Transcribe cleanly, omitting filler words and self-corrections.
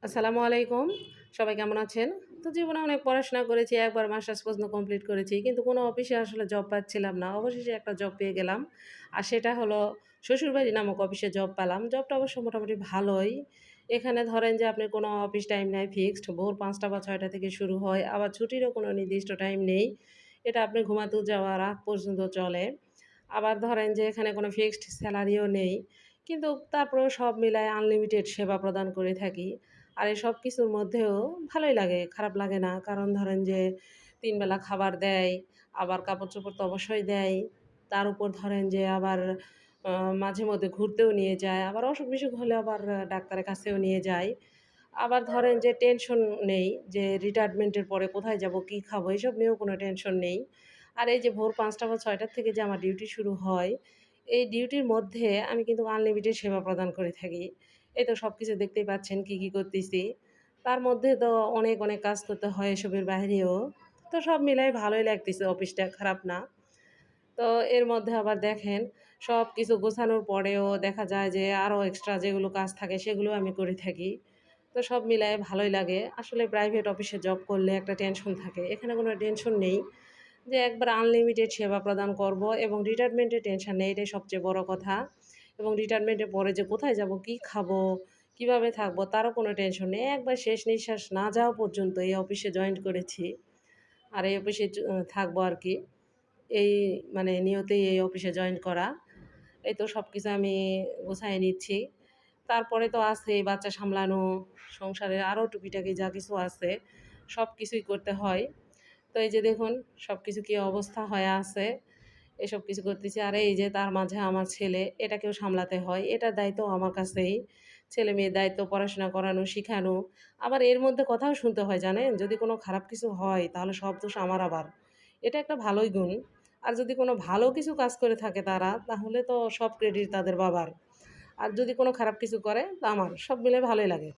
আসসালামু আলাইকুম। সবাই কেমন আছেন? তো জীবনে অনেক পড়াশোনা করেছি। একবার মাস্টার্স পর্যন্ত কমপ্লিট করেছি। কিন্তু কোনো অফিসে আসলে জব পাচ্ছিলাম না। অবশেষে একটা জব পেয়ে গেলাম। আর সেটা হলো শ্বশুরবাড়ি নামক অফিসে জব পেলাম। জবটা অবশ্য মোটামুটি ভালোই। এখানে ধরেন যে আপনার কোনো অফিস টাইম নাই ফিক্সড। ভোর ৫টা বা ৬টা থেকে শুরু হয়। আবার ছুটিরও কোনো নির্দিষ্ট টাইম নেই। এটা আপনি ঘুমাতে যাওয়ার আগ পর্যন্ত চলে। আবার ধরেন যে এখানে কোনো ফিক্সড স্যালারিও নেই। কিন্তু তারপরেও সব মিলায় আনলিমিটেড সেবা প্রদান করে থাকি। আর এই সব কিছুর মধ্যেও ভালোই লাগে, খারাপ লাগে না। কারণ ধরেন যে ৩ বেলা খাবার দেয়, আবার কাপড়-চোপড় তো অবশ্যই দেয়। তার উপর ধরেন যে আবার আ মাঝে মধ্যে ঘুরতেও নিয়ে যায়। আবার অসুখ-বিসুখ হলে আবার ডাক্তারের কাছেও নিয়ে যায়। আবার ধরেন যে টেনশন নেই যে রিটায়ারমেন্টের পরে কোথায় যাব, কি খাবো এসব নিয়েও কোনো টেনশন নেই। আর এই যে ভোর ৫টা বা ৬টার থেকে যে আমার ডিউটি শুরু হয়, এই ডিউটির মধ্যে আমি কিন্তু আনলিমিটেড সেবা প্রদান করে থাকি। এই তো সবকিছু দেখতেই পাচ্ছেন কি করতেছি। তার মধ্যে তো অনেক কাজ করতে হয় এসবের বাহিরেও। তো সব মিলায় ভালোই লাগতেছে অফিসটা, খারাপ না। তো এর মধ্যে আবার দেখেন সবকিছু গোছানোর পরেও দেখা যায় যে আরও এক্সট্রা যেগুলো কাজ থাকে সেগুলোও আমি করে থাকি। তো সব মিলায়ে ভালোই লাগে। আসলে প্রাইভেট অফিসে জব করলে একটা টেনশন থাকে। এখানে কোনো টেনশন নেই। যে একবার আনলিমিটেড সেবা প্রদান করব এবং রিটায়ারমেন্টের টেনশন নেই, এটাই সবচেয়ে বড় কথা। এবং রিটায়ারমেন্টের পরে যে কোথায় যাব, কি খাবো, কিভাবে থাকবো তারও কোনো টেনশন নেই। একবার শেষ নিঃশ্বাস না যাওয়া পর্যন্ত এই অফিসে জয়েন করেছি। আর এই অফিসে থাকবো আরকি। এই মানে নিয়তেই এই অফিসে জয়েন করা। এই তো সবকিছু আমি গুছায় নিচ্ছি। তারপরে তো আছেই বাচ্চা সামলানো, সংসারের আরও টুকিটাকি যা কিছু আছে, সবকিছুই করতে হয়। তো এই যে দেখুন সবকিছু কি অবস্থা হয়ে আছে। এসব কিছু করতেছি। আর এই যে তার মাঝে আমার ছেলে, এটাকেও সামলাতে হয়। এটার দায়িত্বও আমার কাছেই। ছেলে-মেয়ের দায়িত্ব পড়াশোনা করানো, শিখানো। আবার এর মধ্যে কথাও শুনতে হয় জানেন? যদি কোনো খারাপ কিছু হয় তাহলে সব দোষ আমার আবার। এটা একটা ভালোই গুণ। আর যদি কোনো ভালো কিছু কাজ করে থাকে তারা, তাহলে তো সব ক্রেডিট তাদের বাবার। আর যদি কোনো খারাপ কিছু করে তা আমার। সব মিলে ভালোই লাগে।